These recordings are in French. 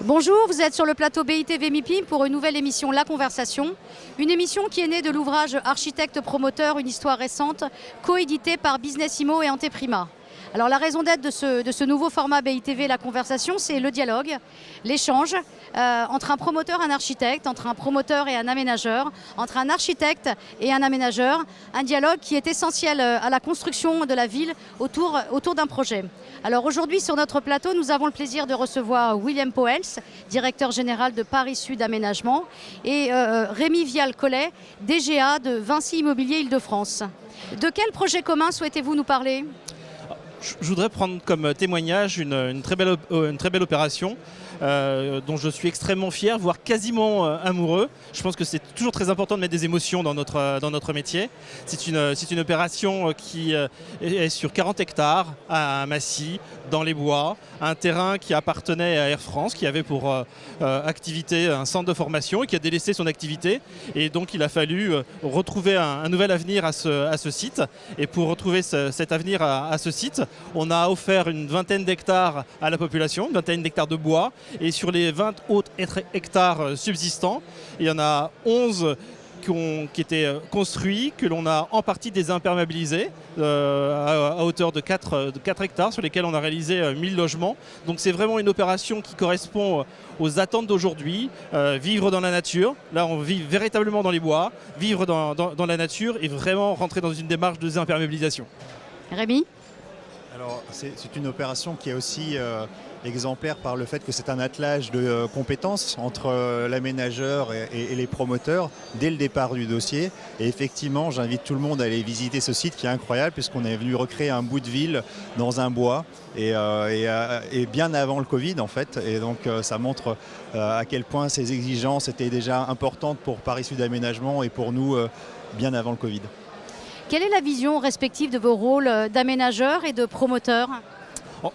Bonjour, vous êtes sur le plateau BITV MIPIM pour une nouvelle émission La Conversation. Une émission qui est née de l'ouvrage Architecte promoteur, une histoire récente, coédité par Business Immo et Anteprima. Alors la raison d'être de ce nouveau format BITV La Conversation, c'est le dialogue, l'échange entre un promoteur et un architecte, entre un promoteur et un aménageur, entre un architecte et un aménageur, un dialogue qui est essentiel à la construction de la ville autour d'un projet. Alors aujourd'hui sur notre plateau, nous avons le plaisir de recevoir William Poels, directeur général de Paris Sud Aménagement, et Rémi Vial-Collet, DGA de Vinci Immobilier Île-de-France. De quel projet commun souhaitez-vous nous parler ? Je voudrais prendre comme témoignage une très belle opération dont je suis extrêmement fier, voire quasiment amoureux. Je pense que c'est toujours très important de mettre des émotions dans notre métier. C'est une opération qui est sur 40 hectares à Massy, dans les bois, un terrain qui appartenait à Air France, qui avait pour activité un centre de formation et qui a délaissé son activité. Et donc il a fallu retrouver un nouvel avenir à ce site. Et pour retrouver cet avenir à ce site, on a offert une vingtaine d'hectares à la population, une vingtaine d'hectares de bois. Et sur les 20 autres hectares subsistants, il y en a 11 qui étaient construits, que l'on a en partie désimperméabilisés à hauteur de 4 hectares sur lesquels on a réalisé 1000 logements. Donc c'est vraiment une opération qui correspond aux attentes d'aujourd'hui, vivre dans la nature. Là on vit véritablement dans les bois, vivre dans la nature et vraiment rentrer dans une démarche de désimperméabilisation. Rémi ? Alors c'est une opération qui est aussi exemplaire par le fait que c'est un attelage de compétences entre l'aménageur et les promoteurs dès le départ du dossier. Et effectivement, j'invite tout le monde à aller visiter ce site qui est incroyable puisqu'on est venu recréer un bout de ville dans un bois et bien avant le Covid en fait. Et donc ça montre à quel point ces exigences étaient déjà importantes pour Paris Sud Aménagement et pour nous bien avant le Covid. Quelle est la vision respective de vos rôles d'aménageur et de promoteur ?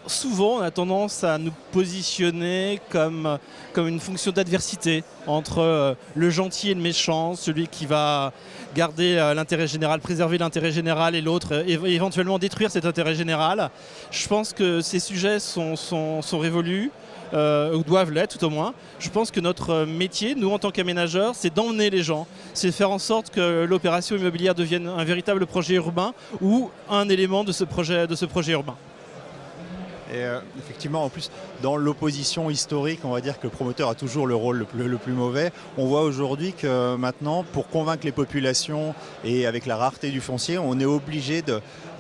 Souvent, on a tendance à nous positionner comme une fonction d'adversité entre le gentil et le méchant, celui qui va garder l'intérêt général, préserver l'intérêt général et l'autre éventuellement détruire cet intérêt général. Je pense que ces sujets sont révolus. Ou doivent l'être tout au moins. Je pense que notre métier, nous en tant qu'aménageurs, c'est d'emmener les gens, c'est faire en sorte que l'opération immobilière devienne un véritable projet urbain ou un élément de ce projet urbain. Et effectivement, en plus, dans l'opposition historique, on va dire que le promoteur a toujours le rôle le plus mauvais. On voit aujourd'hui que maintenant, pour convaincre les populations et avec la rareté du foncier, on est obligé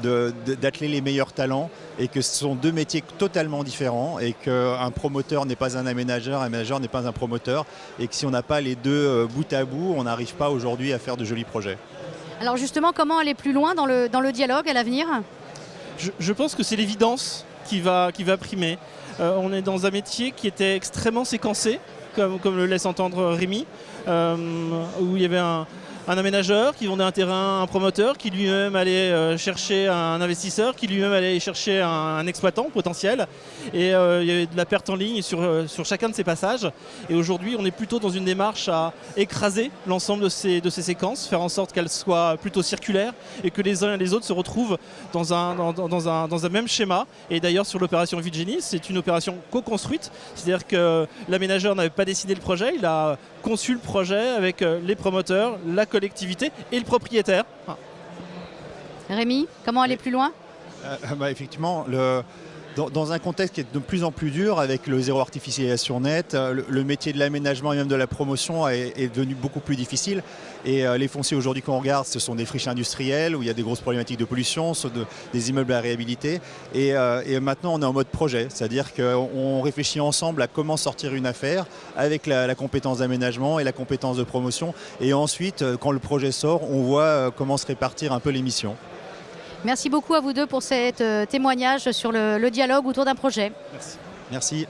d'atteler les meilleurs talents et que ce sont deux métiers totalement différents et qu'un promoteur n'est pas un aménageur n'est pas un promoteur et que si on n'a pas les deux bout à bout, on n'arrive pas aujourd'hui à faire de jolis projets. Alors justement, comment aller plus loin dans le dialogue à l'avenir ? Je pense que c'est l'évidence qui va primer. On est dans un métier qui était extrêmement séquencé, comme le laisse entendre Rémi, où il y avait un aménageur qui vendait un terrain à un promoteur, qui lui-même allait chercher un investisseur, qui lui-même allait chercher un exploitant potentiel. Et il y avait de la perte en ligne sur chacun de ces passages. Et aujourd'hui, on est plutôt dans une démarche à écraser l'ensemble de ces séquences, faire en sorte qu'elles soient plutôt circulaires et que les uns et les autres se retrouvent dans un même schéma. Et d'ailleurs, sur l'opération Vigénie, c'est une opération co-construite. C'est-à-dire que l'aménageur n'avait pas dessiné le projet, il a conçu le projet avec les promoteurs, la collectivité et le propriétaire. Rémi, comment aller plus loin ? Effectivement, dans un contexte qui est de plus en plus dur avec le zéro artificialisation net, le métier de l'aménagement et même de la promotion est devenu beaucoup plus difficile. Et les fonciers aujourd'hui qu'on regarde, ce sont des friches industrielles où il y a des grosses problématiques de pollution, des immeubles à réhabiliter. Et maintenant, on est en mode projet, c'est-à-dire qu'on réfléchit ensemble à comment sortir une affaire avec la compétence d'aménagement et la compétence de promotion. Et ensuite, quand le projet sort, on voit comment se répartir un peu les missions. Merci beaucoup à vous deux pour cet témoignage sur le dialogue autour d'un projet. Merci.